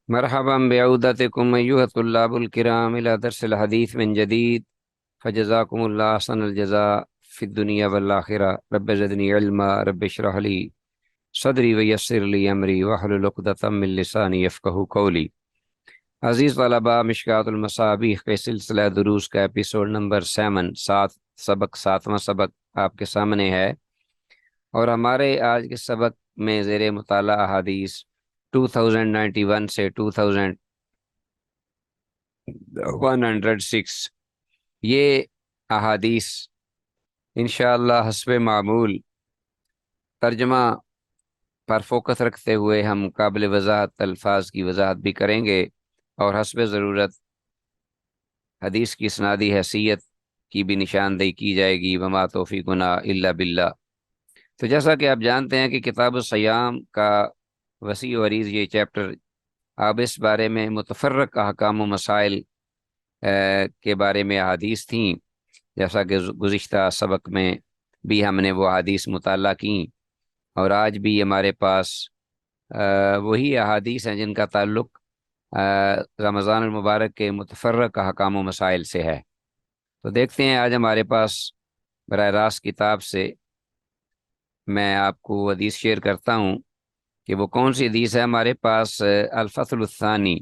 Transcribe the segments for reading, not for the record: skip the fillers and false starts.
مرحبا بعودتكم أيها الطلاب الكرام إلى درس الحديث من جديد. فجزاكم الله أحسن الجزاء في الدنيا والآخرة. رب زدني علما، رب اشرح لي صدری ویسر لی امری واحلل عقدۃ من لسانی یفقہوا قولی۔ عزیز طلباء، مشکوٰۃ المصابیح کے سلسلہ دروس کا ایپیسوڈ نمبر 7 سبق آپ کے سامنے ہے، اور ہمارے آج کے سبق میں زیر مطالعہ احادیث 2091 سے 2106 یہ احادیث انشاءاللہ حسب معمول ترجمہ پر فوکس رکھتے ہوئے ہم قابل وضاحت الفاظ کی وضاحت بھی کریں گے، اور حسب ضرورت حدیث کی اسنادی حیثیت کی بھی نشاندہی کی جائے گی۔ وما توفیقنا الا باللہ۔ تو جیسا کہ آپ جانتے ہیں کہ کتاب الصیام کا وسیع و عریض یہ چیپٹر، اب اس بارے میں متفرق احکام و مسائل کے بارے میں احادیث تھیں، جیسا کہ گزشتہ سبق میں بھی ہم نے وہ احادیث مطالعہ کیں، اور آج بھی ہمارے پاس وہی احادیث ہیں جن کا تعلق رمضان المبارک کے متفرق احکام و مسائل سے ہے۔ تو دیکھتے ہیں آج ہمارے پاس براہ راست کتاب سے میں آپ کو حدیث شیئر کرتا ہوں کہ وہ کون سی حدیث ہے ہمارے پاس۔ الفصل الثانی،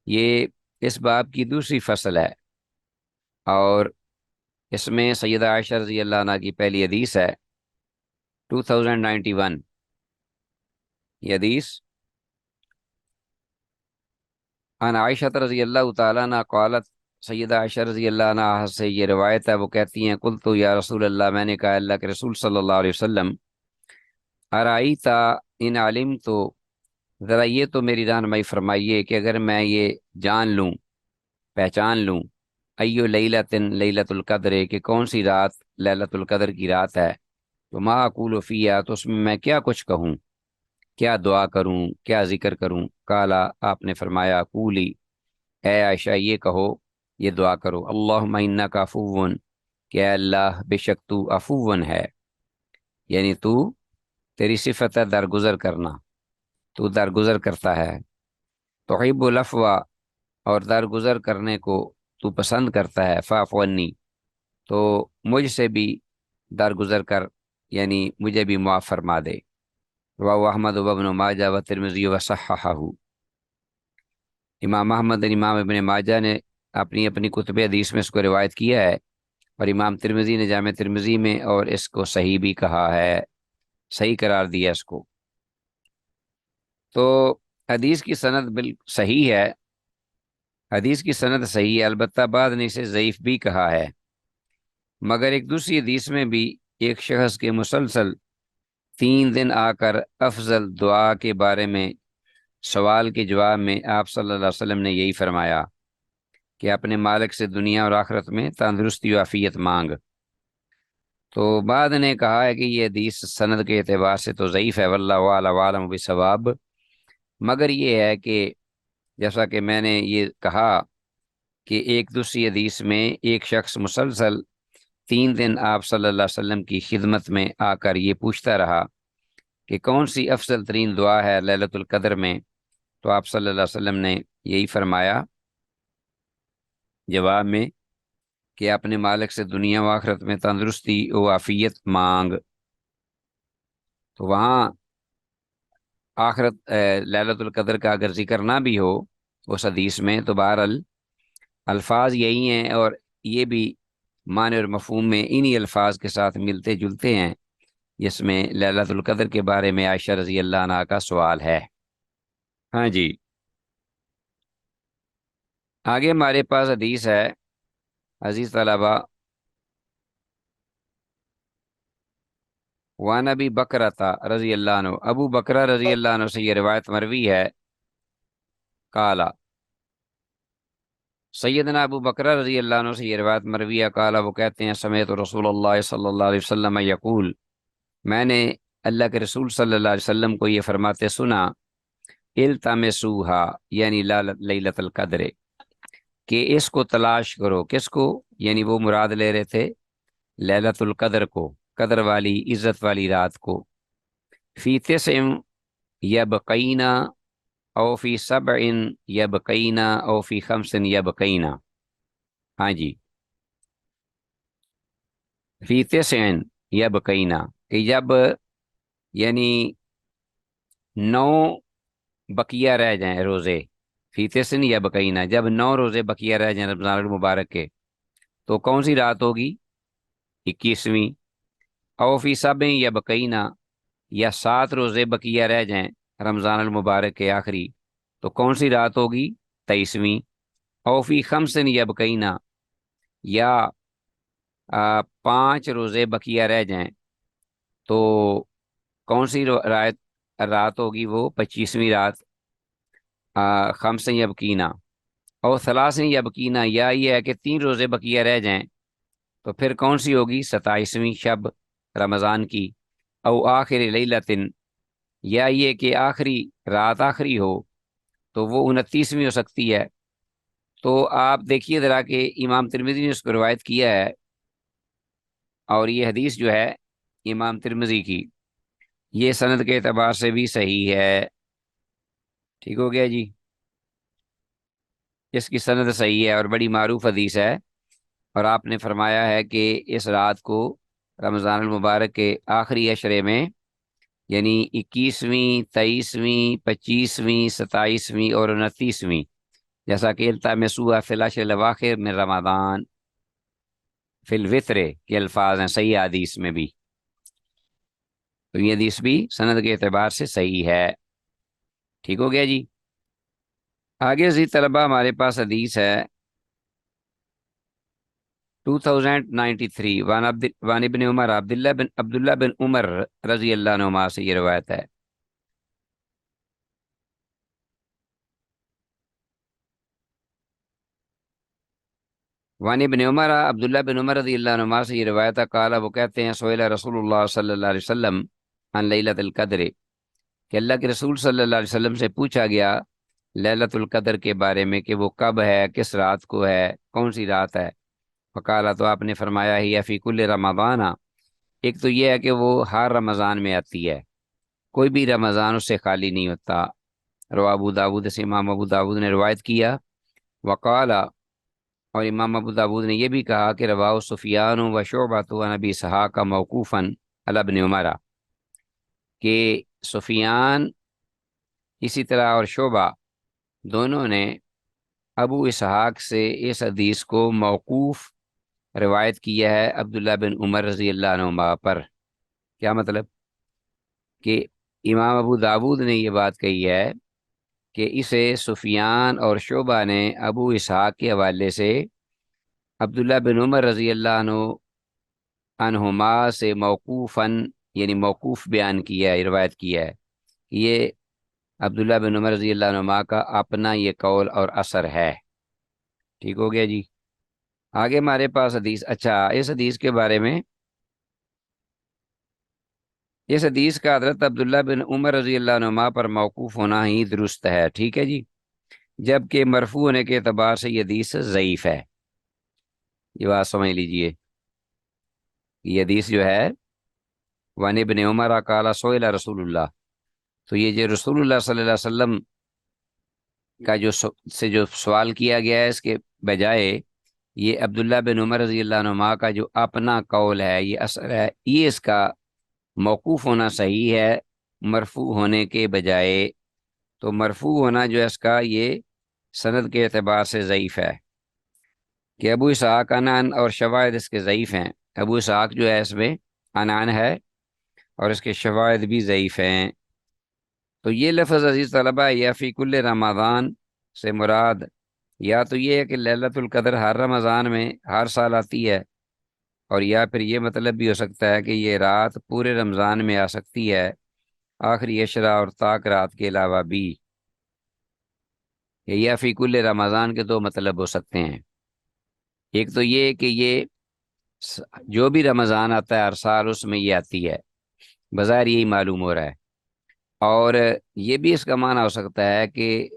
یہ اس باب کی دوسری فصل ہے، اور اس میں سیدہ عائشہ رضی اللہ عنہ کی پہلی حدیث ہے 2091۔ یہ حدیث عن عائشہ رضی اللہ تعالیٰ عنہ قالت، سیدہ عائشہ رضی اللہ عنہ سے یہ روایت ہے، وہ کہتی ہیں قلت یا رسول اللہ، میں نے کہا اللہ کے رسول صلی اللہ علیہ وسلم، ارائیتا ان علم، تو ذرا یہ تو میری رہنمائی فرمائیے کہ اگر میں یہ جان لوں، پہچان لوں، ایو لیلۃ لیلۃ القدر، کہ کون سی رات لیلۃ القدر کی رات ہے، تو ما اقول فیہا، تو اس میں میں کیا کچھ کہوں، کیا دعا کروں، کیا ذکر کروں۔ کالا، آپ نے فرمایا، قولی، اے عائشہ یہ کہو، یہ دعا کرو، اللہم انک عفو، کہ اے اللہ بے شک تو عفو ہے، یعنی تو، تیری صفت ہے درگزر کرنا، تو درگزر کرتا ہے، تحب العفو، اور درگزر کرنے کو تو پسند کرتا ہے، فاعف عنی، تو مجھ سے بھی درگزر کر، یعنی مجھے بھی معاف فرما دے۔ رواه احمد وابن ماجہ والترمذی وصححہ، امام احمد اور امام ابن ماجہ نے اپنی اپنی کتب حدیث میں اس کو روایت کیا ہے، اور امام ترمذی نے جامع ترمذی میں اور اس کو صحیح بھی کہا ہے، صحیح قرار دیا اس کو۔ تو حدیث کی سند بالکل صحیح ہے، حدیث کی سند صحیح ہے، البتہ بعض نے اسے ضعیف بھی کہا ہے، مگر ایک دوسری حدیث میں بھی ایک شخص کے مسلسل 3 دن آ کر افضل دعا کے بارے میں سوال کے جواب میں آپ صلی اللہ علیہ وسلم نے یہی فرمایا کہ اپنے مالک سے دنیا اور آخرت میں تندرستی و عافیت مانگ۔ تو بعد نے کہا ہے کہ یہ حدیث سند کے اعتبار سے تو ضعیف ہے، واللہ اعلم عالم بالصواب، مگر یہ ہے کہ جیسا کہ میں نے یہ کہا کہ ایک دوسری حدیث میں ایک شخص مسلسل 3 دن آپ صلی اللہ علیہ وسلم کی خدمت میں آ کر یہ پوچھتا رہا کہ کون سی افضل ترین دعا ہے لیلۃ القدر میں، تو آپ صلی اللہ علیہ وسلم نے یہی فرمایا جواب میں کہ اپنے مالک سے دنیا و آخرت میں تندرستی و عافیت مانگ۔ تو وہاں آخرت لیلۃ القدر کا اگر ذکر نہ بھی ہو اس حدیث میں، تو بہرحال الفاظ یہی ہیں، اور یہ بھی معنی اور مفہوم میں انہی الفاظ کے ساتھ ملتے جلتے ہیں، جس میں لیلۃ القدر کے بارے میں عائشہ رضی اللہ عنہا کا سوال ہے۔ ہاں جی، آگے ہمارے پاس حدیث ہے عزیز طلبہ، وعن ابی بکرۃ رضی اللہ عنہ، ابو بکرہ رضی اللہ عنہ سے یہ روایت مروی ہے، کالا، سیدنا ابو بکرہ رضی اللہ عنہ سے یہ روایت مروی ہے، کالا، وہ کہتے ہیں سمیعت رسول اللہ صلی اللہ علیہ وسلم یقول، میں نے اللہ کے رسول صلی اللہ علیہ وسلم کو یہ فرماتے سنا، التمسوہا، یعنی لیلۃ القدر، کہ اس کو تلاش کرو، کس کو، یعنی وہ مراد لے رہے تھے لیلۃ القدر کو، قدر والی عزت والی رات کو، فی تسع یبقینا، او فی سبع یبقینا او فی خمس یبقینا. ہاں جی، فی تسع یبقینا، کہ جب یعنی 9 بقیہ رہ جائیں روزے. فی تسع یبقینا، جب 9 روزے بقیہ رہ جائیں رمضان المبارک کے، تو کون سی رات ہوگی؟ 21ویں. او فی سبع یبقینا، یا 7 روزے بقیہ رہ جائیں رمضان المبارک کے آخری، تو کون سی رات ہوگی؟ 23ویں. او فی خمس یبقینا، یا 5 روزے بقیہ رہ جائیں، تو کون سی رات ہوگی؟ وہ 25ویں رات. خمس یبقینا او ثلاث یبقینا، یا یہ ہے کہ 3 روزے بقیہ رہ جائیں، تو پھر کون سی ہوگی؟ 27ویں شب رمضان کی. او آخر لیلۃ، یا یہ کہ آخری رات آخری ہو، تو وہ 29ویں ہو سکتی ہے. تو آپ دیکھیے ذرا کہ امام ترمذی نے اس کو روایت کیا ہے، اور یہ حدیث جو ہے امام ترمذی کی، یہ سند کے اعتبار سے بھی صحیح ہے. ٹھیک ہو گیا جی، اس کی سند صحیح ہے اور بڑی معروف حدیث ہے. اور آپ نے فرمایا ہے کہ اس رات کو رمضان المبارک کے آخری عشرے میں، یعنی 21ویں، 23ویں، 25ویں، 27ویں اور 29ویں، جیسا کہ التمسوا فی العشر الاواخر من رمضان فی الوتر کے الفاظ ہیں صحیح حدیث میں بھی. تو یہ حدیث بھی سند کے اعتبار سے صحیح ہے. ٹھیک ہو گیا جی. آگے زی طلبہ ہمارے پاس حدیث ہے 2093 وان ابن عمر عبداللہ بن عمر رضی اللہ عنہما سے یہ روایت ہے. وان ابن عمر عبداللہ بن عمر رضی اللہ عنہما سے یہ روایت ہے، قال، وہ کہتے ہیں، سئل رسول اللہ صلی اللہ علیہ وسلم عن لیلۃ القدر، کہ اللہ کے رسول صلی اللہ علیہ وسلم سے پوچھا گیا لیلۃ القدر کے بارے میں کہ وہ کب ہے، کس رات کو ہے، کون سی رات ہے. فقال، تو آپ نے فرمایا ہی فی کل رمضان، ایک تو یہ ہے کہ وہ ہر رمضان میں آتی ہے، کوئی بھی رمضان اس سے خالی نہیں ہوتا. روا ابو داود، سے امام ابو داود نے روایت کیا. وقال، اور امام ابو داود نے یہ بھی کہا کہ رواہ سفیان و شعبۃ عن ابی اسحاق موقوفاً علی ابن عمر، کہ سفیان اسی طرح اور شعبہ دونوں نے ابو اسحاق سے اس حدیث کو موقوف روایت کیا ہے عبداللہ بن عمر رضی اللہ عنہما پر. کیا مطلب؟ کہ امام ابو داود نے یہ بات کہی ہے کہ اسے سفیان اور شعبہ نے ابو اسحاق کے حوالے سے عبداللہ بن عمر رضی اللہ عنہما سے موقوفاً، یعنی موقوف بیان کیا ہے، روایت کیا ہے. یہ عبداللہ بن عمر رضی اللہ عنہما کا اپنا یہ قول اور اثر ہے. ٹھیک ہو گیا جی. آگے ہمارے پاس حدیث، اچھا اس حدیث کے بارے میں، اس حدیث کا حضرت عبداللہ بن عمر رضی اللہ عنہما پر موقوف ہونا ہی درست ہے. ٹھیک ہے جی، جبکہ مرفوع ہونے کے اعتبار سے یہ حدیث ضعیف ہے. یہ بات سمجھ لیجئے، یہ حدیث جو ہے وان ابن عمر قال سئل رسول اللہ، تو یہ جو رسول اللہ صلی اللہ علیہ وسلم کا جو سوال کیا گیا ہے، اس کے بجائے یہ عبداللہ بن عمر رضی اللہ عنہما کا جو اپنا قول ہے، یہ اثر ہے، یہ اس کا موقوف ہونا صحیح ہے مرفوع ہونے کے بجائے. تو مرفوع ہونا جو ہے اس کا یہ سند کے اعتبار سے ضعیف ہے، کہ ابو اسحاق عنان اور شواہد اس کے ضعیف ہیں. ابو اسحاق جو ہے اس میں عنان ہے اور اس کے شواہد بھی ضعیف ہیں. تو یہ لفظ عزیز طلبہ، یا فی کل رمضان سے مراد یا تو یہ ہے کہ لیلۃ القدر ہر رمضان میں ہر سال آتی ہے، اور یا پھر یہ مطلب بھی ہو سکتا ہے کہ یہ رات پورے رمضان میں آ سکتی ہے، آخری عشرہ اور طاق رات کے علاوہ بھی. یا فی کل رمضان کے دو مطلب ہو سکتے ہیں. ایک تو یہ کہ یہ جو بھی رمضان آتا ہے ہر سال اس میں یہ آتی ہے، بظاہر یہی معلوم ہو رہا ہے. اور یہ بھی اس کا معنی ہو سکتا ہے کہ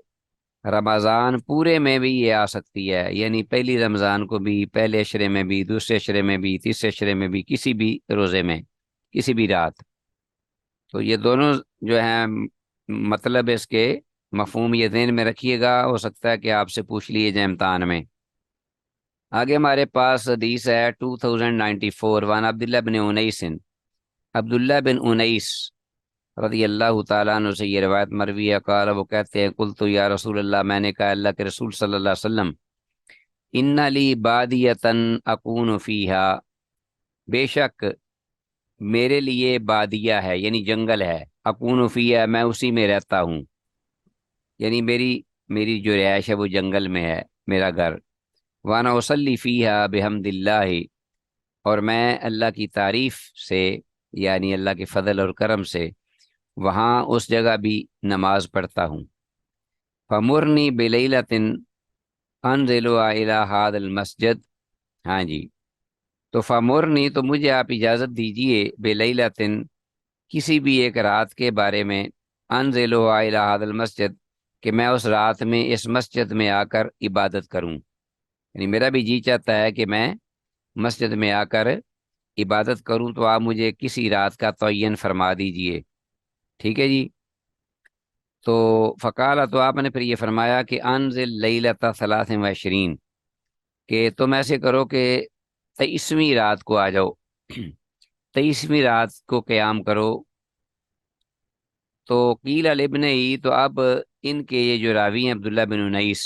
رمضان پورے میں بھی یہ آ سکتی ہے، یعنی پہلی رمضان کو بھی، پہلے عشرے میں بھی، دوسرے عشرے میں بھی، تیسرے عشرے میں بھی، کسی بھی روزے میں، کسی بھی رات. تو یہ دونوں جو ہیں مطلب اس کے مفہوم یہ ذہن میں رکھیے گا، ہو سکتا ہے کہ آپ سے پوچھ لیے جائے امتحان میں۔ آگے ہمارے پاس حدیث ہے 2094 وان عبداللہ بن انیس، عبداللہ بن انیس رضی اللہ تعالیٰ عنہ سے یہ روایت مروی ہے، قال وہ کہتے ہیں قلت یا رسول اللہ، میں نے کہا اللہ کے رسول صلی اللہ علیہ وسلم، ان لی بادیتن اکون فیہا، بے شک میرے لیے بادیہ ہے یعنی جنگل ہے، اکون فیہا میں اسی میں رہتا ہوں، یعنی میری جو رہائش ہے وہ جنگل میں ہے میرا گھر، وانا اصلی فیہا بحمد اللہ، اور میں اللہ کی تعریف سے یعنی اللہ کے فضل اور کرم سے وہاں اس جگہ بھی نماز پڑھتا ہوں۔ فمرنی بلیلۃ انزل الی ھذا المسجد، ہاں جی، تو فمرنی تو مجھے آپ اجازت دیجئے، بلیلۃ کسی بھی ایک رات کے بارے میں، انزل الی ھذا المسجد کہ میں اس رات میں اس مسجد میں آ کر عبادت کروں، یعنی میرا بھی جی چاہتا ہے کہ میں مسجد میں آ کر عبادت کروں، تو آپ مجھے کسی رات کا تعین فرما دیجئے، ٹھیک ہے جی۔ تو فقال، تو آپ نے پھر یہ فرمایا کہ انزل لیلۃ 23، کہ تم ایسے کرو کہ 23ویں رات کو آ جاؤ، 23ویں رات کو قیام کرو۔ تو قیل لابن ہی، تو اب ان کے یہ جو راوی ہیں عبداللہ بن انیس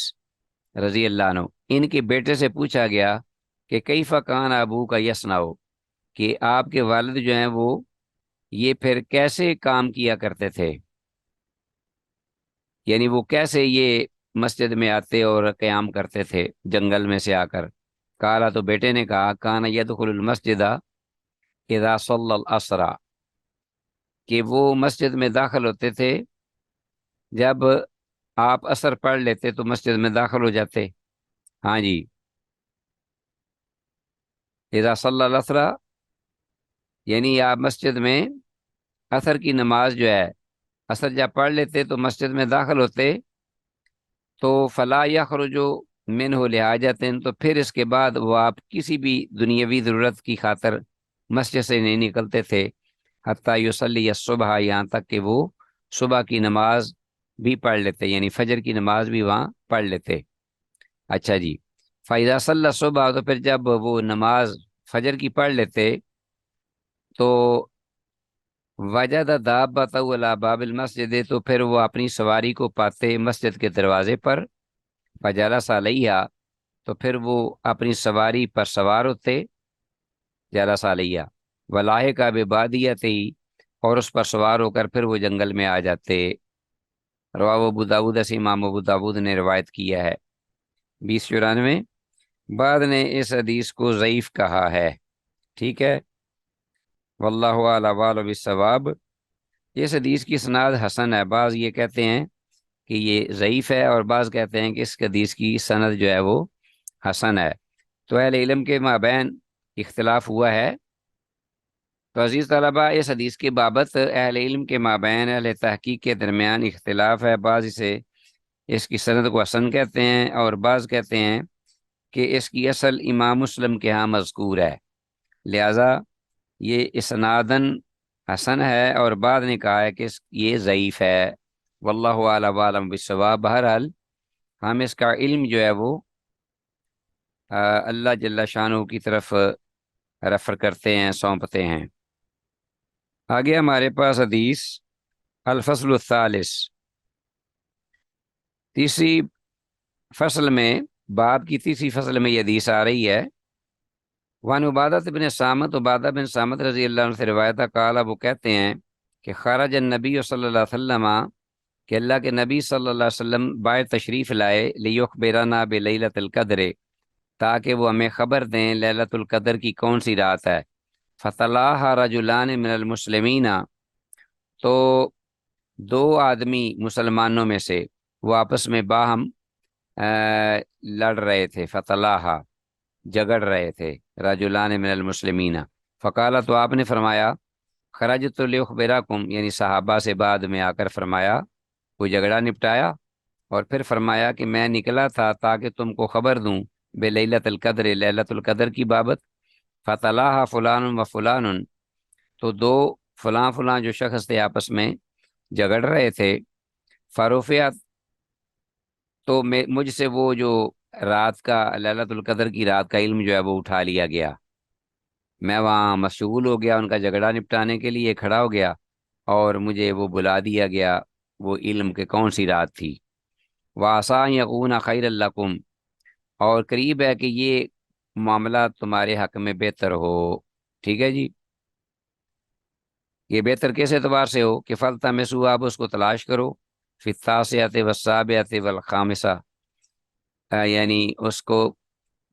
رضی اللہ عنہ، ان کے بیٹے سے پوچھا گیا کہ کیف کان ابو کا یسناؤ، کہ آپ کے والد جو ہیں وہ یہ پھر کیسے کام کیا کرتے تھے، یعنی وہ کیسے یہ مسجد میں آتے اور قیام کرتے تھے جنگل میں سے آ کر۔ کالا، تو بیٹے نے کہا کان یدخل المسجد اذا صلی العصر، کہ وہ مسجد میں داخل ہوتے تھے جب آپ عصر پڑھ لیتے تو مسجد میں داخل ہو جاتے، ہاں جی، اذا صلی العصر یعنی آپ مسجد میں عصر کی نماز جو ہے، عصر جب پڑھ لیتے تو مسجد میں داخل ہوتے، تو فلا یخرجو منہ لحاجت، تو پھر اس کے بعد وہ آپ کسی بھی دنیاوی ضرورت کی خاطر مسجد سے نہیں نکلتے تھے، حتیٰ یصلی الصبح، یہاں تک کہ وہ صبح کی نماز بھی پڑھ لیتے، یعنی فجر کی نماز بھی وہاں پڑھ لیتے۔ اچھا جی، فاذا صلی الصبح، تو پھر جب وہ نماز فجر کی پڑھ لیتے تو وجد دابۃ علی باب المسجد، تو پھر وہ اپنی سواری کو پاتے مسجد کے دروازے پر، فجلس علیہا، تو پھر وہ اپنی سواری پر سوار ہوتے، جلس علیہا ولاحق ببادیتہ، اور اس پر سوار ہو کر پھر وہ جنگل میں آ جاتے۔ رواہ ابو داؤد، سے امام ابو داؤد نے روایت کیا ہے۔ 2094، بعد نے اس حدیث کو ضعیف کہا ہے، ٹھیک ہے، واللہ اعلم بالصواب۔ اس حدیث کی اسناد حسن ہے، بعض یہ کہتے ہیں کہ یہ ضعیف ہے اور بعض کہتے ہیں کہ اس حدیث کی سند جو ہے وہ حسن ہے۔ تو اہل علم کے مابین اختلاف ہوا ہے، تو عزیز طلبہ اس حدیث کے بابت اہل علم کے مابین اہل تحقیق کے درمیان اختلاف ہے، بعض اسے اس کی سند کو حسن کہتے ہیں اور بعض کہتے ہیں کہ اس کی اصل امام مسلم کے ہاں مذکور ہے، لہذا یہ اسنادن حسن ہے، اور بعد نے کہا ہے کہ یہ ضعیف ہے، واللہ اعلم عالم بالصواب۔ بہرحال ہم اس کا علم جو ہے وہ اللہ جل شانہ کی طرف ریفر کرتے ہیں، سونپتے ہیں۔ آگے ہمارے پاس حدیث الفصل الثالث، تیسری فصل میں، باب کی تیسری فصل میں یہ حدیث آ رہی ہے۔ وان عبادۃ بن صامت، عبادہ بن صامت رضی اللہ عنہ سے روایت ہے، قال، وہ کہتے ہیں کہ خرج النبی صلی اللہ علیہ وسلم، کہ اللہ کے نبی صلی اللہ علیہ وسلم باہر تشریف لائے، لیخبرنا بلیلۃ القدر، تاکہ وہ ہمیں خبر دیں لیلۃ القدر کی کون سی رات ہے۔ فطلعها رجلان من المسلمین، تو دو آدمی مسلمانوں میں سے وہ آپس میں باہم لڑ رہے تھے، فطلعها جگڑ رہے تھے، رجلان من المسلمین، فقال، تو آپ نے فرمایا، خرجت لیخبرکم، یعنی صحابہ سے بعد میں آ کر فرمایا، وہ جھگڑا نپٹایا اور پھر فرمایا کہ میں نکلا تھا تاکہ تم کو خبر دوں بلیلۃ القدر، لیلۃ القدر کی بابت۔ فطلعها فلان و فلان، تو دو فلاں فلاں جو شخص تھے آپس میں جھگڑ رہے تھے، فرفعت تو مجھ سے وہ جو رات کا لیلۃ القدر کی رات کا علم جو ہے وہ اٹھا لیا گیا، میں وہاں مشغول ہو گیا، ان کا جھگڑا نپٹانے کے لیے کھڑا ہو گیا، اور مجھے وہ بلا دیا گیا وہ علم کے کون سی رات تھی۔ وَعَسَىٰ أَن يَكُونَ خَيْرًا لَكُمْ، اور قریب ہے کہ یہ معاملہ تمہارے حق میں بہتر ہو۔ ٹھیک ہے جی، یہ بہتر کس اعتبار سے ہو کہ فَالْتَمِسُوا، آپ اس کو تلاش کرو، فِي التَّاسِعَةِ وَالسَّابِعَةِ وَالْخَامِسَةِ، یعنی اس کو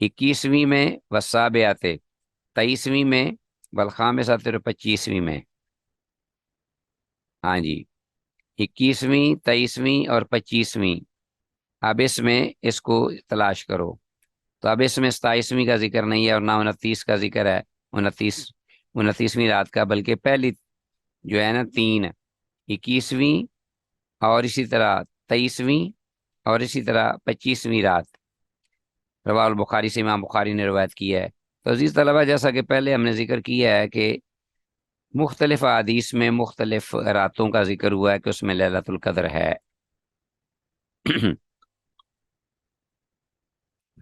21ویں میں، والسابعات 23ویں میں، والخامسات اور 25ویں میں۔ ہاں جی، 21ویں، 23ویں اور 25ویں، اب اس میں اس کو تلاش کرو۔ تو اب اس میں 27ویں کا ذکر نہیں ہے اور نہ 29 کا ذکر ہے، 29ویں رات کا، بلکہ پہلی جو ہے نا 3، 21ویں اور اسی طرح 23ویں اور اسی طرح 25ویں رات، رواہ البخاری سے امام بخاری نے روایت کی ہے۔ تو عزیز طلبہ، جیسا کہ پہلے ہم نے ذکر کیا ہے کہ مختلف احادیث میں مختلف راتوں کا ذکر ہوا ہے کہ اس میں لیلۃ القدر ہے۔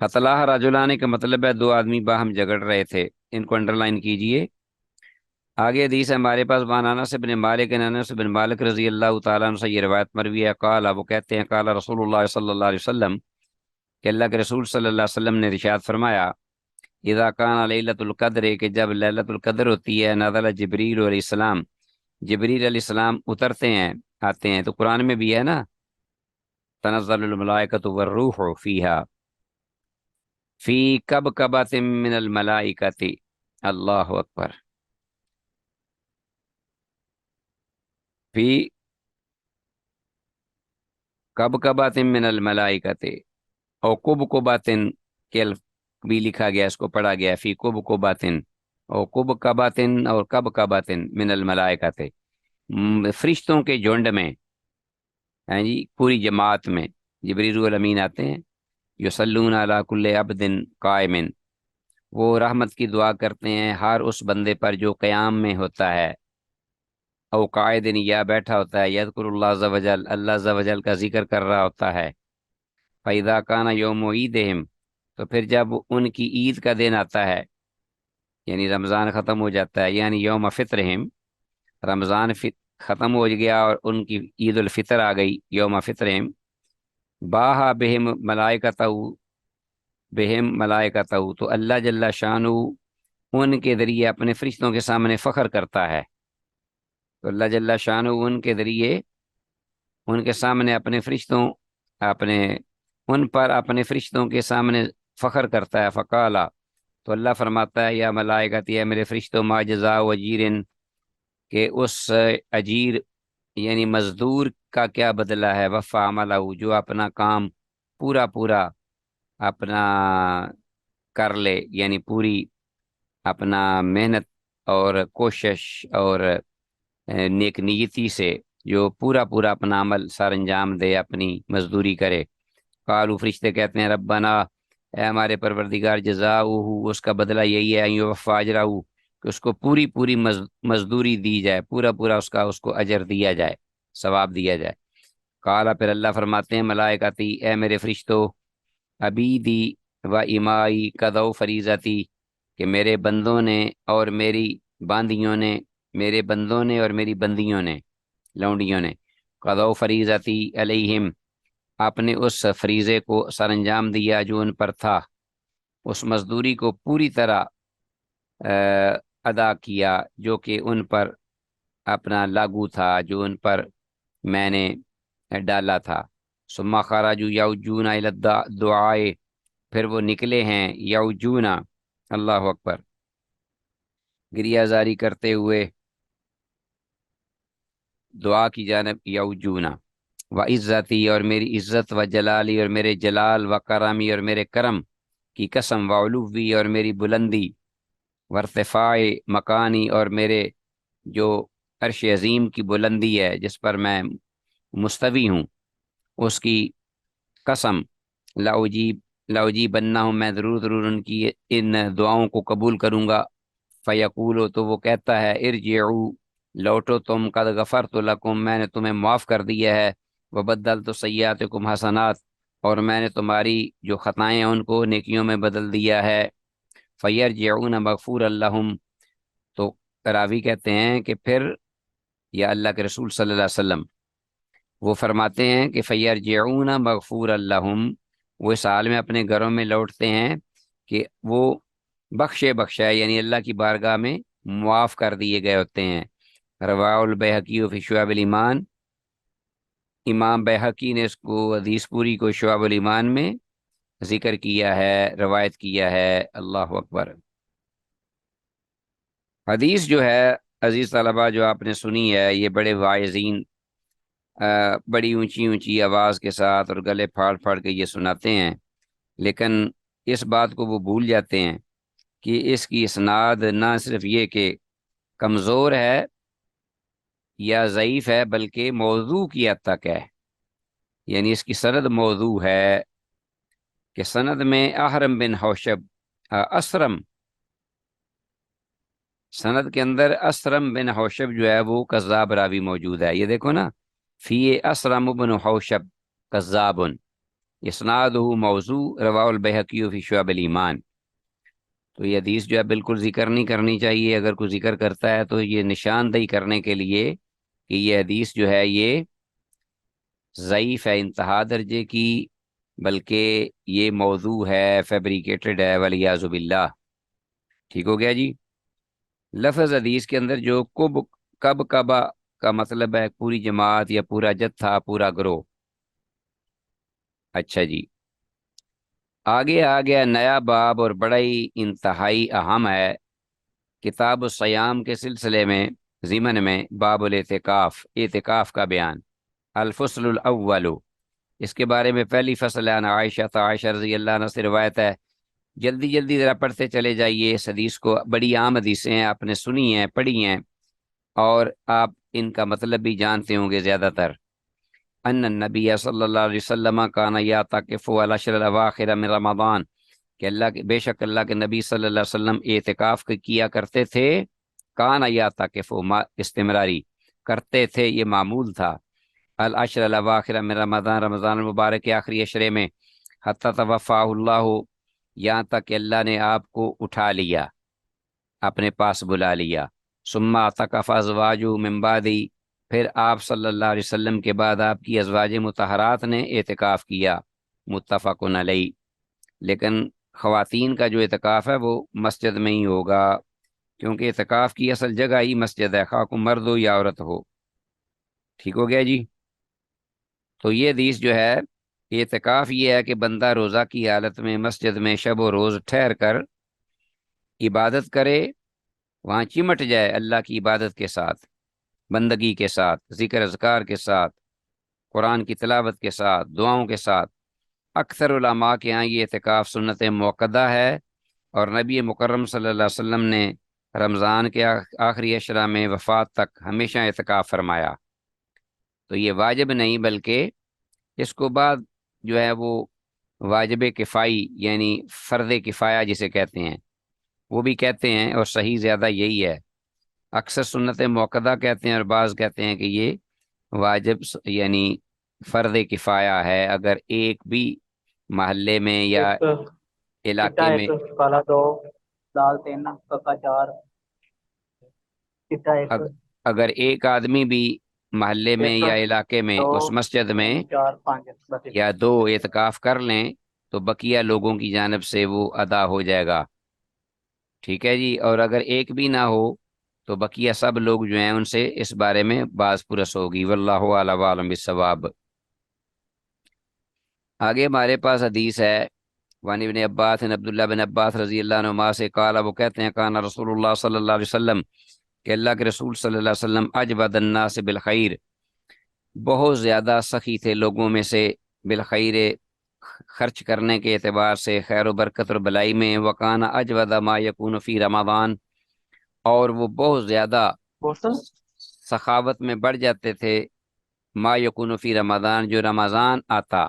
فَطَلَعَ رَجُلَانِ کا مطلب ہے دو آدمی باہم جھگڑ رہے تھے، ان کو انڈر لائن کیجئے۔ آگے حدیث ہے ہمارے پاس، وعن انس بن مالک، انس بن مالک رضی اللہ تعالیٰ عنہ سے یہ روایت مروی ہے، قال، وہ کہتے ہیں، قال رسول اللہ صلی اللہ علیہ وسلم، کہ اللہ کے رسول صلی اللہ علیہ وسلم نے ارشاد فرمایا، اذا کان لیلۃ القدر، کہ جب لیلۃ القدر ہوتی ہے، نزل جبریل علیہ السلام، جبریل علیہ السلام اترتے ہیں، آتے ہیں۔ تو قرآن میں بھی ہے نا، تنزل الملائکۃ والروح فیہا فی کبکبۃ من الملائکۃ، اللہ اکبر، فی کبکبۃ من الملائکۃ، او کبکبۃ کے بھی لکھا گیا، اس کو پڑھا گیا فی کبکبۃ، او کبکبۃ اور کبکبۃ من الملائکۃ، فرشتوں کے جھنڈ میں، ہیں جی، پوری جماعت میں جبریل الامین آتے ہیں، یصلون علی کل عبد قائم، وہ رحمت کی دعا کرتے ہیں ہر اس بندے پر جو قیام میں ہوتا ہے، او قائد، یا بیٹھا ہوتا ہے، یذکر اللہ عز وجل، اللہ عز وجل کا ذکر کر رہا ہوتا ہے۔ فَإِذَا كَانَ يَوْمُ عِيدِهِمْ، تو پھر جب ان کی عید کا دن آتا ہے، یعنی رمضان ختم ہو جاتا ہے، یعنی یوم فطرہم، رمضان ختم ہو گیا اور ان کی عید الفطر آ گئی، یوم فطرہم، باہا بہم ملائکتہ، بہم ملائکتہ، تو اللہ جل شانہ ان کے ذریعے اپنے فرشتوں کے سامنے فخر کرتا ہے۔ تو اللہ جل شانہ ان کے ذریعے ان کے سامنے اپنے فرشتوں، اپنے ان پر اپنے فرشتوں کے سامنے فخر کرتا ہے۔ فقالا، تو اللہ فرماتا ہے، یا ملائکت، یا میرے فرشتوں، ما جزاء اجیرن، کہ اس اجیر یعنی مزدور کا کیا بدلہ ہے، وفا عملہ، جو اپنا کام پورا پورا اپنا کر لے، یعنی پوری اپنا محنت اور کوشش اور نیک نیتی سے جو پورا پورا اپنا عمل سر انجام دے، اپنی مزدوری کرے۔ قالوا، فرشتے کہتے ہیں، ربنا، اے ہمارے پروردگار، جزاؤہ، اس کا بدلہ یہی ہے، ان یوفا اجرہ، کہ اس کو پوری پوری مزدوری دی جائے، پورا پورا اس کو اجر دیا جائے، ثواب دیا جائے۔ قالا، پھر اللہ فرماتے ہیں، ملائکتی، اے میرے فرشتو، عبیدی و امائی قضوا فریضتی، کہ میرے بندوں نے اور میری باندیوں نے، میرے بندوں نے اور میری بندیوں نے، لونڈیوں نے، قضوا فریضتی علیہم، آپ نے اس فریضے کو سر انجام دیا جو ان پر تھا، اس مزدوری کو پوری طرح ادا کیا جو کہ ان پر اپنا لاگو تھا، جو ان پر میں نے ڈالا تھا۔ ثم خرجوا یوجون الی الدعاء، پھر وہ نکلے ہیں، یوجون، اللہ اکبر، گریہ زاری کرتے ہوئے دعا کی جانب، یوجون، و عزتی، اور میری عزت، و جلالی، اور میرے جلال، و کرمی، اور میرے کرم کی قسم، و علوی، اور میری بلندی، و ارتفاع مکانی، اور میرے جو عرش عظیم کی بلندی ہے جس پر میں مستوی ہوں، اس کی قسم، لاجیبنہم، میں ضرور ضرور ان کی ان دعاؤں کو قبول کروں گا۔ فیقولو، تو وہ کہتا ہے، ارجعو، لوٹو تم، قد غفرت لکم، میں نے تمہیں معاف کر دیا ہے، وبدلت سیئاتکم حسنات، اور میں نے تمہاری جو خطائیں ہیں ان کو نیکیوں میں بدل دیا ہے۔ فیرجعون مغفور اللہم، تو راوی کہتے ہیں کہ پھر، یا اللہ کے رسول صلی اللہ علیہ وسلم وہ فرماتے ہیں کہ فیرجعون مغفور اللہم، وہ اس حال میں اپنے گھروں میں لوٹتے ہیں کہ وہ بخشا، یعنی اللہ کی بارگاہ میں معاف کر دیے گئے ہوتے ہیں۔ رواہ البیہقی فی شعب الایمان، امام بیہقی نے اس کو حدیث پوری کو شعب الایمان میں ذکر کیا ہے، روایت کیا ہے۔ اللہ اکبر۔ حدیث جو ہے عزیز طلبہ جو آپ نے سنی ہے، یہ بڑے واعظین بڑی اونچی اونچی آواز کے ساتھ اور گلے پھاڑ پھاڑ کے یہ سناتے ہیں، لیکن اس بات کو وہ بھول جاتے ہیں کہ اس کی اسناد نہ صرف یہ کہ کمزور ہے یا ضعیف ہے، بلکہ موضوع کی حد تک ہے، یعنی اس کی سند موضوع ہے کہ سند میں احرم بن حوشب اسرم، سند کے اندر اسرم بن حوشب جو ہے وہ کذاب راوی موجود ہے۔ یہ دیکھو نا، فی اسرم بن حوشب کذاب، اسنادہ موضوع، رواہ البیہقی فی شعب الایمان۔ تو یہ حدیث جو ہے بالکل ذکر نہیں کرنی چاہیے، اگر کوئی ذکر کرتا ہے تو یہ نشاندہی کرنے کے لیے کہ یہ حدیث جو ہے یہ ضعیف ہے انتہا درجے کی، بلکہ یہ موضوع ہے، فیبریکیٹڈ ہے، والعیاذ باللہ۔ ٹھیک ہو گیا جی۔ لفظ حدیث کے اندر جو کب کبا کا مطلب ہے پوری جماعت یا پورا جتھا، پورا گروہ۔ اچھا جی، آگے آ گیا نیا باب اور بڑا ہی انتہائی اہم ہے، کتاب الصیام کے سلسلے میں ضمن میں باب الاعتکاف، اعتکاف کا بیان۔ الفصل الاول، اس کے بارے میں پہلی فصل ہے، عائشہ رضی اللہ عنہ سے روایت ہے۔ جلدی جلدی ذرا پڑھتے چلے جائیے اس حدیث کو، بڑی عام حدیثیں ہیں، آپ نے سنی ہیں، پڑھی ہیں، اور آپ ان کا مطلب بھی جانتے ہوں گے زیادہ تر۔ ان النبی صلی اللہ علیہ وسلم کان یعتکف العشر الاواخر من رمضان، کہ بے شک اللہ کے نبی صلی اللہ علیہ وسلم اعتکاف کیا کرتے تھے، کان یعتکف استمراری کرتے تھے، یہ معمول تھا، العشر الاواخر من رمضان، رمضان المبارک کے آخری عشرے میں، حتی توفاہ اللہ، یہاں تک کہ اللہ نے آپ کو اٹھا لیا، اپنے پاس بلا لیا۔ ثم اعتکف ازواجہ من بعدی، پھر آپ صلی اللہ علیہ وسلم کے بعد آپ کی ازواج مطہرات نے اعتکاف کیا، متفق علیہ۔ لیکن خواتین کا جو اعتکاف ہے وہ مسجد میں ہی ہوگا، کیونکہ اعتکاف کی اصل جگہ ہی مسجد ہے، خواہ کو مرد ہو یا عورت ہو۔ ٹھیک ہو گیا جی۔ تو یہ حدیث جو ہے، اعتکاف یہ ہے کہ بندہ روزہ کی حالت میں مسجد میں شب و روز ٹھہر کر عبادت کرے، وہاں چمٹ جائے اللہ کی عبادت کے ساتھ، بندگی کے ساتھ، ذکر اذکار کے ساتھ، قرآن کی تلاوت کے ساتھ، دعاؤں کے ساتھ۔ اکثر علماء کے ہاں یہ اعتکاف سنت موقدہ ہے، اور نبی مکرم صلی اللہ علیہ وسلم نے رمضان کے آخری عشرہ میں وفات تک ہمیشہ اعتکاف فرمایا۔ تو یہ واجب نہیں، بلکہ اس کو بعد جو ہے وہ واجب کفائی، یعنی فرض کفایہ جسے کہتے ہیں، وہ بھی کہتے ہیں، اور صحیح زیادہ یہی ہے۔ اکثر سنت موقدہ کہتے ہیں، اور بعض کہتے ہیں کہ یہ واجب یعنی فرض کفایہ ہے، اگر ایک بھی محلے میں یا ایک چٹا علاقے ایک میں، کالا دو لال تین ککا چار چٹا ایک اگر ایک آدمی بھی محلے میں ایک یا علاقے میں دو اس مسجد میں تین چار پانچ بس یا دو اعتکاف کر لیں تو بقیہ لوگوں کی جانب سے وہ ادا ہو جائے گا۔ ٹھیک ہے جی، اور اگر ایک بھی نہ ہو تو بقیہ سب لوگ جو ہیں ان سے اس بارے میں باز پرس ہوگی، واللہ اعلم عالم بالصواب۔ آگے ہمارے پاس حدیث ہے، وان ابن عباس عبداللہ بن عباس رضی اللہ عنہما سے قال، وہ کہتے ہیں، کان رسول اللہ صلی اللہ علیہ وسلم، کہ اللہ کے رسول صلی اللہ علیہ وسلم اجود الناس بالخیر، بہت زیادہ سخی تھے لوگوں میں سے، بالخیر خرچ کرنے کے اعتبار سے، خیر و برکت اور بلائی میں، وکان اجود ما یکون فی رمضان، اور وہ بہت زیادہ بوتل سخاوت میں بڑھ جاتے تھے، ما یکون فی رمضان، جو رمضان آتا،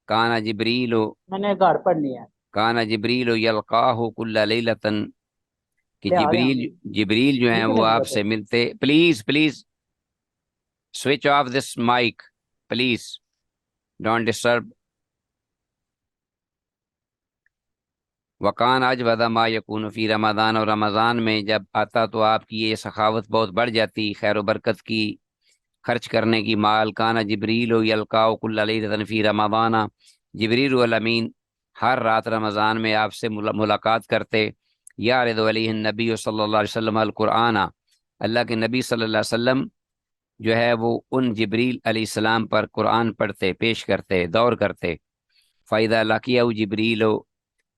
کانا جبریل، میں نے گھر پڑھنی ہے کانا جبریل یلقاہ کل لیلتن، کہ لے آ گیا جبریل جو ہیں ٹھیک ہے وہ لگے گا آپ تو سے ملتے، please please switch of this mic, please don't disturb وکان اجود ما یکون فی رمضان، اور رمضان میں جب آتا تو آپ کی یہ سخاوت بہت بڑھ جاتی، خیر و برکت کی، خرچ کرنے کی مال۔ کانا جبریل و یلقاء کل لیلۃ فی رمضان، جبریل الامین ہر رات رمضان میں آپ سے ملاقات کرتے۔ یعرض علیہ النبی صلی اللہ علیہ وسلم القرآن، اللہ کے نبی صلی اللہ علیہ وسلم جو ہے وہ ان جبریل علیہ السلام پر قرآن پڑھتے، پیش کرتے، دور کرتے۔ فَإِذَا لَقِيَهُ جبریل،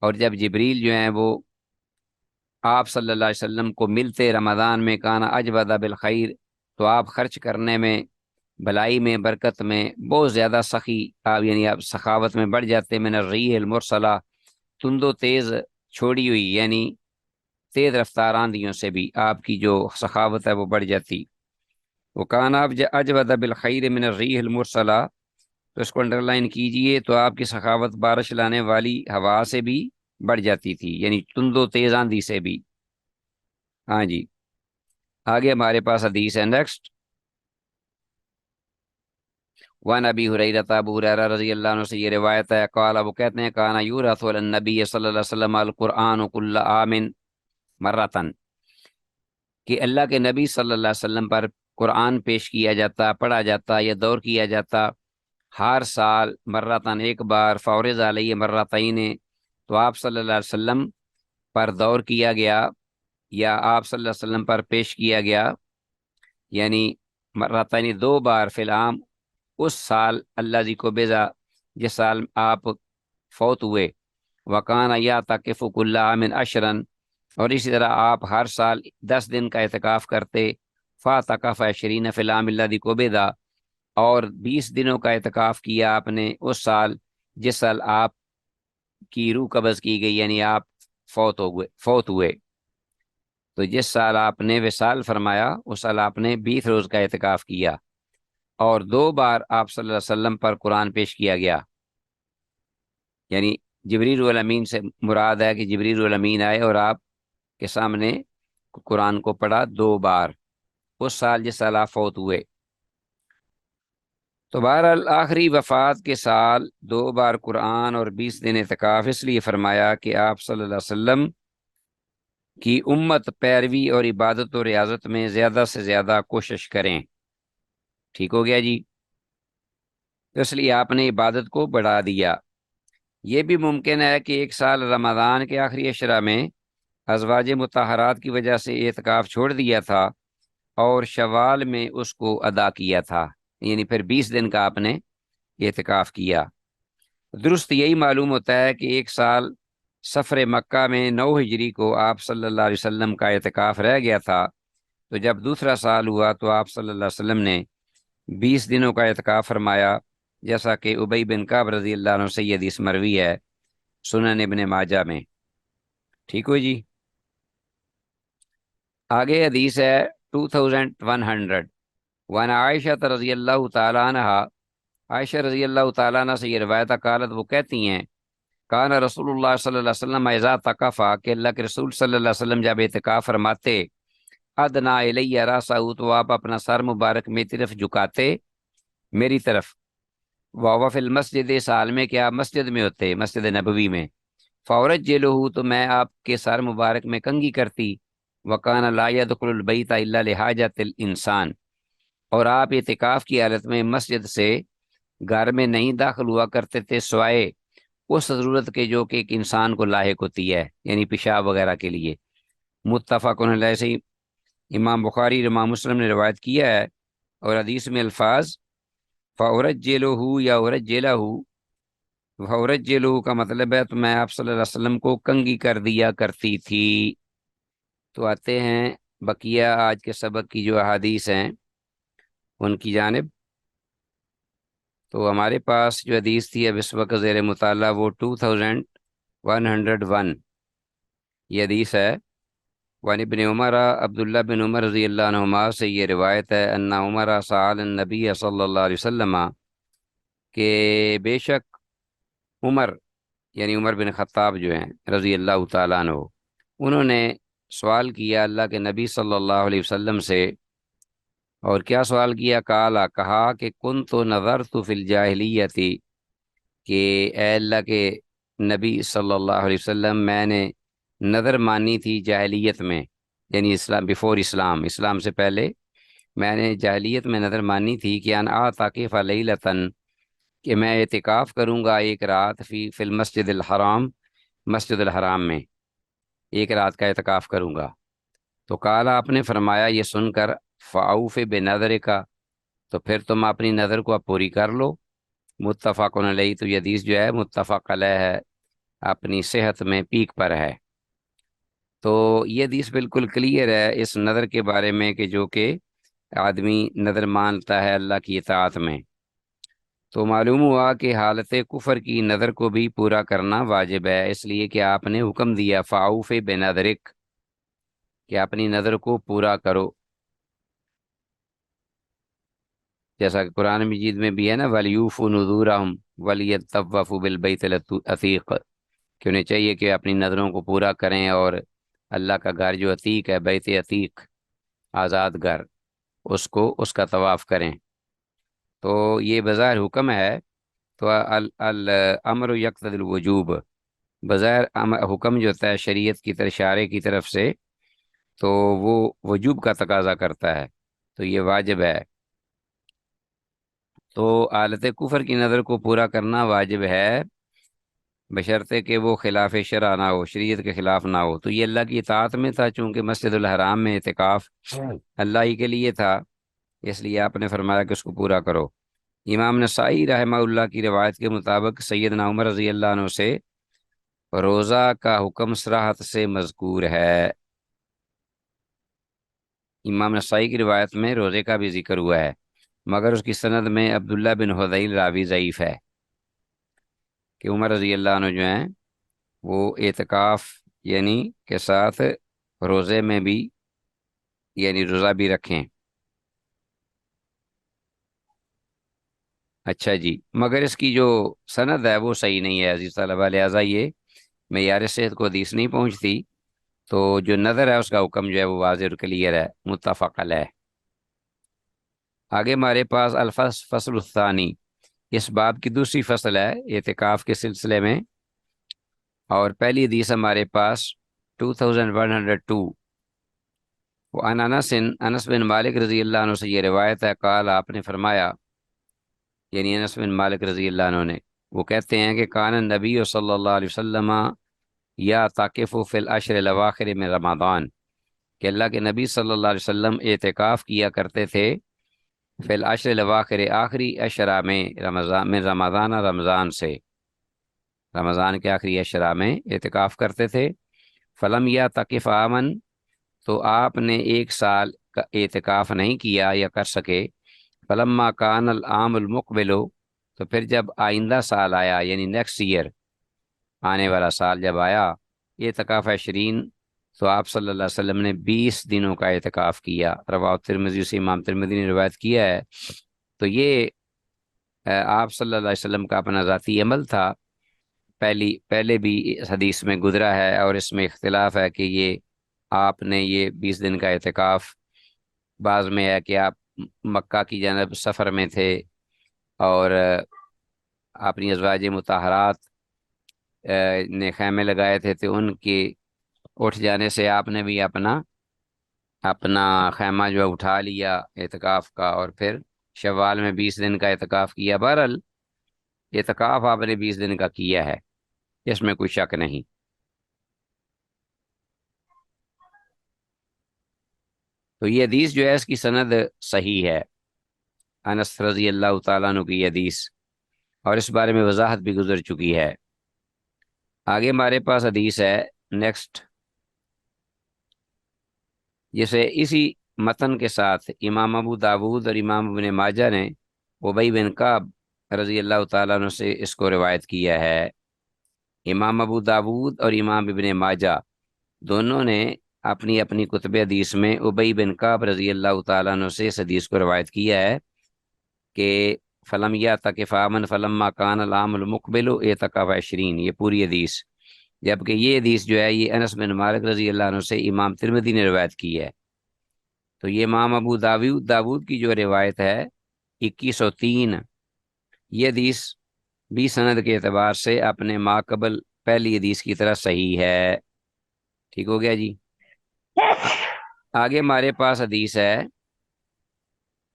اور جب جبریل جو ہیں وہ آپ صلی اللہ علیہ وسلم کو ملتے رمضان میں، کانا اجود بالخیر، تو آپ خرچ کرنے میں، بھلائی میں، برکت میں بہت زیادہ سخی، آپ یعنی آپ سخاوت میں بڑھ جاتے۔ من الریح المرسلہ، تند و تیز چھوڑی ہوئی یعنی تیز رفتار آندھیوں سے بھی آپ کی جو سخاوت ہے وہ بڑھ جاتی۔ وہ کانا اجود بالخیر من الریح المرسلہ، تو اس کو انڈر لائن کیجئے، تو آپ کی سخاوت بارش لانے والی ہوا سے بھی بڑھ جاتی تھی، یعنی تند و تیز آندھی سے بھی۔ ہاں جی، آگے ہمارے پاس حدیث ہے نیکسٹ۔ وان ابی ہریرہ، ابو ہریرہ رضی اللہ عنہ سے یہ روایت ہے، قال، وہ کہتے ہیں، کانا یورث علی النبی صلی اللہ علیہ وسلم القرآن کل عام مرتن، کہ اللہ کے نبی صلی اللہ علیہ وسلم پر قرآن پیش کیا جاتا، پڑھا جاتا یا دور کیا جاتا ہر سال، مرتن ایک بار، فورض علیہ مرتین، تو آپ صلی اللہ علیہ وسلم پر دور کیا گیا یا آپ صلی اللہ علیہ وسلم پر پیش کیا گیا، یعنی مرتین دو بار، فی العام اس سال، اللہ جی کو بیزا جس سال آپ فوت ہوئے۔ وکانا یا تقف کل عام عشرن، اور اسی طرح آپ ہر سال 10 دن کا اعتکاف کرتے۔ فاتقف 20 فی العام الذی قبض، اور 20 دنوں کا اعتکاف کیا آپ نے اس سال جس سال آپ کی روح قبض کی گئی، یعنی آپ فوت ہوئے۔ تو جس سال آپ نے وصال فرمایا اس سال آپ نے 20 روز کا اعتکاف کیا، اور 2 بار آپ صلی اللہ علیہ وسلم پر قرآن پیش کیا گیا، یعنی جبریل الامین سے مراد ہے کہ جبریل الامین آئے اور آپ کے سامنے قرآن کو پڑھا 2 بار اس سال جس سال آپ فوت ہوئے۔ تو بہرحال آخری وفات کے سال 2 بار قرآن اور 20 دن اعتکاف اس لیے فرمایا کہ آپ صلی اللہ علیہ وسلم کی امت پیروی اور عبادت و ریاضت میں زیادہ سے زیادہ کوشش کریں۔ ٹھیک ہو گیا جی، تو اس لیے آپ نے عبادت کو بڑھا دیا۔ یہ بھی ممکن ہے کہ ایک سال رمضان کے آخری عشرہ میں ازواج مطہرات کی وجہ سے اعتکاف چھوڑ دیا تھا اور شوال میں اس کو ادا کیا تھا، یعنی پھر 20 دن کا آپ نے اعتکاف کیا۔ درست یہی معلوم ہوتا ہے کہ ایک سال سفر مکہ میں 9 ہجری کو آپ صلی اللہ علیہ وسلم کا اعتکاف رہ گیا تھا، تو جب دوسرا سال ہوا تو آپ صلی اللہ علیہ وسلم نے 20 دنوں کا اعتکاف فرمایا، جیسا کہ ابی بن کعب رضی اللہ عنہ سے یہ حدیث مروی ہے سنن ابن ماجہ میں۔ ٹھیک ہو جی، آگے حدیث ہے 2100۔ وعن عائشہ رضی اللہ تعالیٰ عنہ، عائشہ رضی اللہ تعالیٰ عنہ سے یہ روایت قالت، وہ کہتی ہیں، کان رسول اللہ صلی اللہ علیہ وسلم اذا تکفا، کہ اللہ کے رسول صلی اللہ علیہ وسلم جب اعتکاف فرماتے، ادنا الیہ راسہ، تو آپ اپنا سر مبارک میری طرف جھکاتے، میری طرف۔ وہو فی المسجد، اس حال میں کہ آپ مسجد میں ہوتے، مسجد نبوی میں۔ فورجلہ، تو میں آپ کے سر مبارک میں کنگھی کرتی۔ وکان لا يدخل البیت الا لحاجۃ الانسان، اور آپ اعتکاف کی حالت میں مسجد سے گھر میں نہیں داخل ہوا کرتے تھے سوائے اس ضرورت کے جو کہ ایک انسان کو لاحق ہوتی ہے، یعنی پیشاب وغیرہ کے لیے۔ متفق علیہ، سے امام بخاری اور امام مسلم نے روایت کیا ہے، اور حدیث میں الفاظ فَأُرَجِّلُهُ یا اُرَجِّلَهُ، فَأُرَجِّلُهُ کا مطلب ہے تو میں آپ صلی اللہ علیہ وسلم کو کنگھی کر دیا کرتی تھی۔ تو آتے ہیں بقیہ آج کے سبق کی جو احادیث ہیں ان کی جانب۔ تو ہمارے پاس جو حدیث تھی اب اس وقت زیر مطالعہ وہ 2101، یہ حدیث ہے۔ وعن ابن عمر، عبداللہ بن عمر رضی اللہ عنہما سے یہ روایت ہے، ان عمر سأل النبی صلی اللہ علیہ وسلم، کہ بے شک عمر، یعنی عمر بن خطاب جو ہیں رضی اللہ تعالیٰ عنہ، انہوں نے سوال کیا اللہ کے نبی صلی اللہ علیہ وسلم سے، اور کیا سوال کیا؟ کہا کہ کن تو نظر تو فی الجاہلیتی، کہ اے اللہ کے نبی صلی اللہ علیہ وسلم میں نے نظر مانی تھی جاہلیت میں، یعنی اسلام بیفور اسلام، اسلام سے پہلے میں نے جاہلیت میں نظر مانی تھی کہ ان اعتکف لیلۃً، کہ میں اعتکاف کروں گا ایک رات فی المسجد الحرام، مسجد الحرام میں ایک رات کا اعتکاف کروں گا۔ تو کالا، آپ نے فرمایا یہ سن کر، فاؤف بنظر کا، تو پھر تم اپنی نظر کو اب پوری کر لو۔ متفق علیہ، تو یہ حدیث جو ہے متفق علیہ ہے، اپنی صحت میں پیک پر ہے۔ تو یہ حدیث بالکل کلیئر ہے اس نظر کے بارے میں کہ جو کہ آدمی نظر مانتا ہے اللہ کی اطاعت میں، تو معلوم ہوا کہ حالت کفر کی نظر کو بھی پورا کرنا واجب ہے، اس لیے کہ آپ نے حکم دیا فاؤف بنظرک، کہ اپنی نظر کو پورا کرو، جیسا کہ قرآن مجید میں بھی ہے نا، وَلْيُوفُوا نُذُورَهُمْ وَلْيَطَّوَّفُوا بِالْبَيْتِ الْعَتِيقِ، کہ انہیں چاہیے کہ اپنی نظروں کو پورا کریں اور اللہ کا گھر جو عتیق ہے، بیت عتیق، آزاد گھر، اس کا طواف کریں۔ تو یہ بظاہر حکم ہے، تو الامر یقتضی الوجوب، بظاہر حکم جو ہوتا ہے شریعت کی طرف، اشارے کی طرف سے، تو وہ وجوب کا تقاضا کرتا ہے، تو یہ واجب ہے۔ تو حالت کفر کی نظر کو پورا کرنا واجب ہے، بشرطے کہ وہ خلاف شرع نہ ہو، شریعت کے خلاف نہ ہو۔ تو یہ اللہ کی اطاعت میں تھا، چونکہ مسجد الحرام میں اعتکاف اللہ ہی کے لیے تھا، اس لیے آپ نے فرمایا کہ اس کو پورا کرو۔ امام نسائی رحمہ اللہ کی روایت کے مطابق سیدنا عمر رضی اللہ عنہ سے روزہ کا حکم صراحت سے مذکور ہے۔ امام نسائی کی روایت میں روزے کا بھی ذکر ہوا ہے، مگر اس کی سند میں عبداللہ بن حذیل راوی ضعیف ہے، کہ عمر رضی اللہ عنہ جو ہیں وہ اعتکاف یعنی کے ساتھ روزے میں بھی، یعنی روزہ بھی رکھیں۔ اچھا جی، مگر اس کی جو سند ہے وہ صحیح نہیں ہے عزیز طلبہ، لہٰذا یہ معیار صحت کو حدیث نہیں پہنچتی، تو جو نظر ہے اس کا حکم جو ہے وہ واضح اور کلیئر ہے، متفق علیہ۔ آگے ہمارے پاس فصل الثانی، اس باب کی دوسری فصل ہے اعتکاف کے سلسلے میں، اور پہلی حدیث ہمارے پاس 2102، وہ انس بن مالک رضی اللہ عنہ سے یہ روایت ہے، قال، آپ نے فرمایا، یعنی انس بن مالک رضی اللہ عنہ نے، وہ کہتے ہیں کہ کان النبی صلی اللہ علیہ وسلم یا تاکف فی العشر الاواخر میں رمضان، کہ اللہ کے نبی صلی اللہ علیہ وسلم اعتکاف کیا کرتے تھے فی العشر الاواخر، آخری اشرا میں، رمضان میں، رمضان سے، رمضان کے آخری اشرا میں اعتکاف کرتے تھے۔ فلم یا تقف آمن، تو آپ نے ایک سال کا اعتکاف نہیں کیا یا کر سکے۔ فلما کان العام المقبل، تو پھر جب آئندہ سال آیا، یعنی نیکسٹ ایئر، آنے والا سال جب آیا، اعتکاف 20، تو آپ صلی اللہ علیہ وسلم نے 20 دنوں کا اعتکاف کیا۔ رواه ترمذی، سے امام ترمذی نے روایت کیا ہے۔ تو یہ آپ صلی اللہ علیہ وسلم کا اپنا ذاتی عمل تھا، پہلے بھی اس حدیث میں گزرا ہے، اور اس میں اختلاف ہے کہ یہ آپ نے یہ 20 دن کا اعتکاف، بعض میں ہے کہ آپ مکہ کی جانب سفر میں تھے، اور اپنی ازواج مطہرات نے خیمے لگائے تھے، تو ان کے اٹھ جانے سے آپ نے بھی اپنا خیمہ جو ہے اٹھا لیا اعتکاف کا، اور پھر شوال میں 20 دن کا اعتکاف کیا۔ بہرحال اعتکاف آپ نے 20 دن کا کیا ہے، اس میں کوئی شک نہیں۔ تو یہ حدیث جو ہے اس کی سند صحیح ہے، انس رضی اللہ تعالیٰ عنہ کی یہ حدیث، اور اس بارے میں وضاحت بھی گزر چکی ہے۔ آگے ہمارے پاس حدیث ہے نیکسٹ، جسے اسی متن کے ساتھ امام ابو داود اور امام ابن ماجہ نے ابی بن کعب رضی اللہ تعالیٰ عنہ سے اس کو روایت کیا ہے۔ امام ابو داود اور امام ابن ماجہ دونوں نے اپنی اپنی کتب حدیث میں ابی بن کعب رضی اللہ تعالیٰ عنہ سے اس حدیث کو روایت کیا ہے کہ فلم یا تکف آمن فلما کان العام المقبل اعتکف 20، یہ پوری حدیث، جبکہ یہ حدیث جو ہے یہ انس بن مالک رضی اللہ عنہ سے امام ترمذی نے روایت کی ہے۔ تو یہ امام ابو داود کی جو روایت ہے 2103، یہ حدیث بھی سند کے اعتبار سے اپنے ماقبل پہلی حدیث کی طرح صحیح ہے۔ ٹھیک ہو گیا جی۔ آگے ہمارے پاس حدیث ہے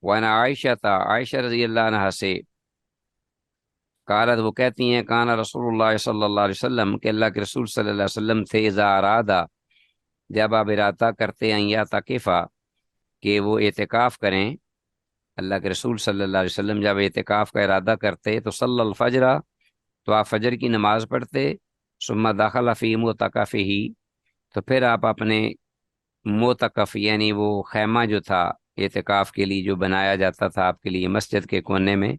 وَعَنْ عائشہ، عائشہ رضی اللہ عنہا سے، قالت وہ کہتی ہیں کان رسول اللہ صلی اللہ علیہ وسلم کہ اللہ کے رسول صلی اللہ علیہ وسلم تھے اذا ارادہ جب آپ ارادہ کرتے ہیں یا تکفا کہ وہ اعتکاف کریں، اللہ کے رسول صلی اللہ علیہ وسلم جب اعتکاف کا ارادہ کرتے تو صلی الفجر تو آپ فجر کی نماز پڑھتے، ثم دخل فی معتکفہ تو پھر آپ اپنے معتکف یعنی وہ خیمہ جو تھا اعتکاف کے لیے جو بنایا جاتا تھا آپ کے لیے مسجد کے کونے میں،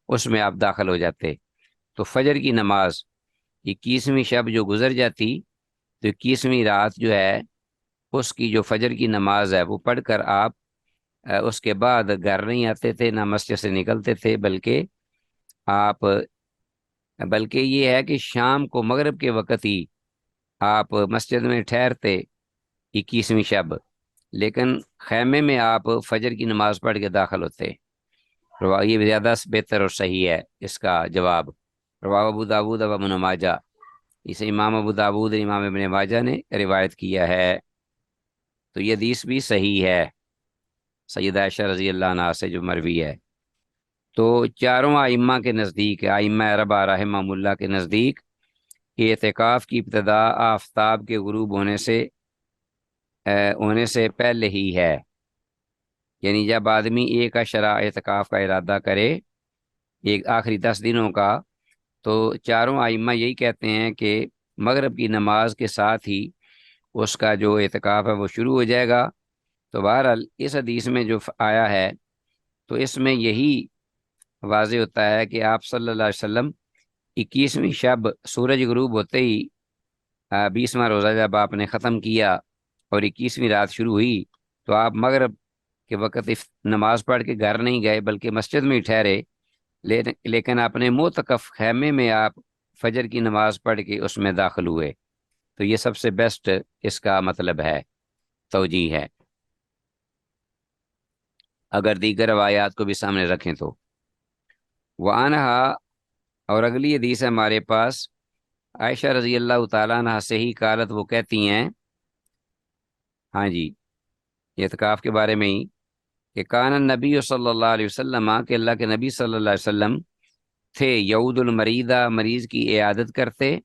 اس میں آپ داخل ہو جاتے۔ تو فجر کی نماز 21ویں شب جو گزر جاتی تو 21ویں رات جو ہے اس کی جو فجر کی نماز ہے وہ پڑھ کر آپ اس کے بعد گھر نہیں آتے تھے، نہ مسجد سے نکلتے تھے، بلکہ یہ ہے کہ شام کو مغرب کے وقت ہی آپ مسجد میں ٹھہرتے 21ویں شب، لیکن خیمے میں آپ فجر کی نماز پڑھ کے داخل ہوتے۔ یہ زیادہ بہتر اور صحیح ہے اس کا جواب۔ رواه ابو داود و ابن ماجہ، اسے امام ابو داود اور امام ابن ماجہ نے روایت کیا ہے، تو یہ حدیث بھی صحیح ہے سیدہ عائشہ رضی اللہ عنہا سے جو مروی ہے۔ تو چاروں ائمہ کے نزدیک، ائمہ اربعہ رحمہم اللہ کے نزدیک، اعتکاف کی ابتدا آفتاب کے غروب ہونے سے پہلے ہی ہے، یعنی جب آدمی ایک عشرہ اعتکاف کا ارادہ کرے ایک آخری 10 دنوں کا، تو چاروں ائمہ یہی کہتے ہیں کہ مغرب کی نماز کے ساتھ ہی اس کا جو اعتکاف ہے وہ شروع ہو جائے گا۔ تو بہرحال اس حدیث میں جو آیا ہے تو اس میں یہی واضح ہوتا ہے کہ آپ صلی اللہ علیہ وسلم 21ویں شب سورج غروب ہوتے ہی 20واں روزہ جب آپ نے ختم کیا اور 21ویں رات شروع ہوئی تو آپ مغرب کے وقت نماز پڑھ کے گھر نہیں گئے بلکہ مسجد میں ہی ٹھہرے، لیکن اپنے معتکف خیمے میں آپ فجر کی نماز پڑھ کے اس میں داخل ہوئے۔ تو یہ سب سے بیسٹ اس کا مطلب ہے، توجیہ ہے، اگر دیگر روایات کو بھی سامنے رکھیں تو۔ وعنہا، اور اگلی حدیث ہے ہمارے پاس عائشہ رضی اللہ تعالیٰ عنہ سے ہی، قالت وہ کہتی ہیں، ہاں جی اعتکاف کے بارے میں ہی، کہ کان النبی صلی اللہ علیہ وسلم کہ اللہ کے نبی صلی اللہ علیہ وسلم تھے یعود المریدہ مریض کی عیادت کرتے،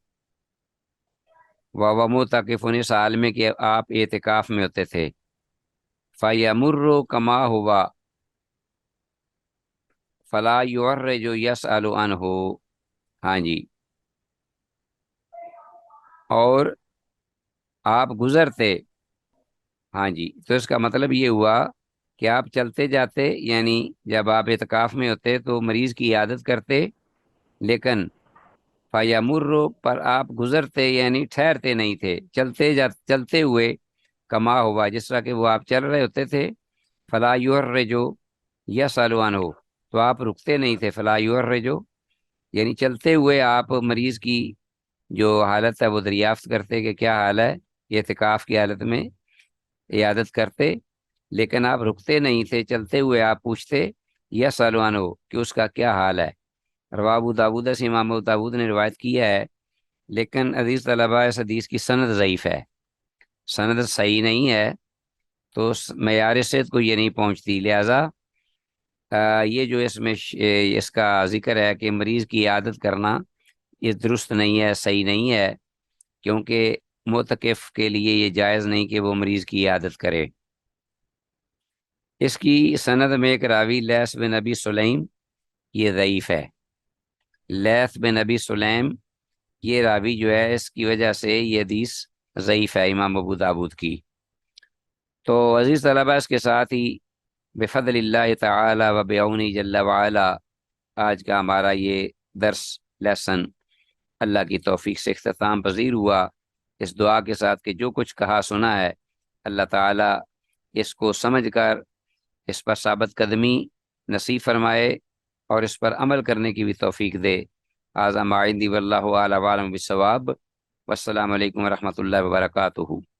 و معتکفون اس حال میں کہ آپ اعتکاف میں ہوتے تھے، فیمر کما ہوا فلا یعرج یسأل عنہ، ہاں جی، اور آپ گزرتے، ہاں جی، تو اس کا مطلب یہ ہوا کہ آپ چلتے جاتے، یعنی جب آپ اعتکاف میں ہوتے تو مریض کی عیادت کرتے، لیکن فیمر پر آپ گزرتے یعنی ٹھہرتے نہیں تھے، چلتے ہوئے، کما ہوا جس طرح کہ وہ آپ چل رہے ہوتے تھے، فلا یعرج یسأل عنہ تو آپ رکتے نہیں تھے، فلا یعرج یعنی چلتے ہوئے آپ مریض کی جو حالت ہے وہ دریافت کرتے کہ کیا حال ہے، اعتکاف کی حالت میں عیادت کرتے، لیکن آپ رکتے نہیں تھے، چلتے ہوئے آپ پوچھتے یسأل عنہ کہ اس کا کیا حال ہے۔ رواه ابو داود سے امام ابو داود نے روایت کیا ہے، لیکن عزیز طلبہ اس حدیث کی سند ضعیف ہے، سند صحیح نہیں ہے، تو معیار صحت کو یہ نہیں پہنچتی، لہذا یہ جو اس میں اس کا ذکر ہے کہ مریض کی عیادت کرنا یہ درست نہیں ہے، صحیح نہیں ہے، کیونکہ معتکف کے لیے یہ جائز نہیں کہ وہ مریض کی عیادت کرے۔ اس کی سند میں ایک راوی لیث بن ابی سلیم، یہ ضعیف ہے، لیث بن ابی سلیم یہ راوی جو ہے اس کی وجہ سے یہ حدیث ضعیف ہے امام ابو داود کی۔ تو عزیز طلبہ اس کے ساتھ ہی بفضل اللہ تعالی و بعونی جل وعلا آج کا ہمارا یہ درس لیسن اللہ کی توفیق سے اختتام پذیر ہوا، اس دعا کے ساتھ کہ جو کچھ کہا سنا ہے اللہ تعالی اس کو سمجھ کر اس پر ثابت قدمی نصیب فرمائے اور اس پر عمل کرنے کی بھی توفیق دے۔ ھذا ما عندی واللہ اعلم بالصواب، والسلام علیکم ورحمۃ اللہ وبرکاتہ۔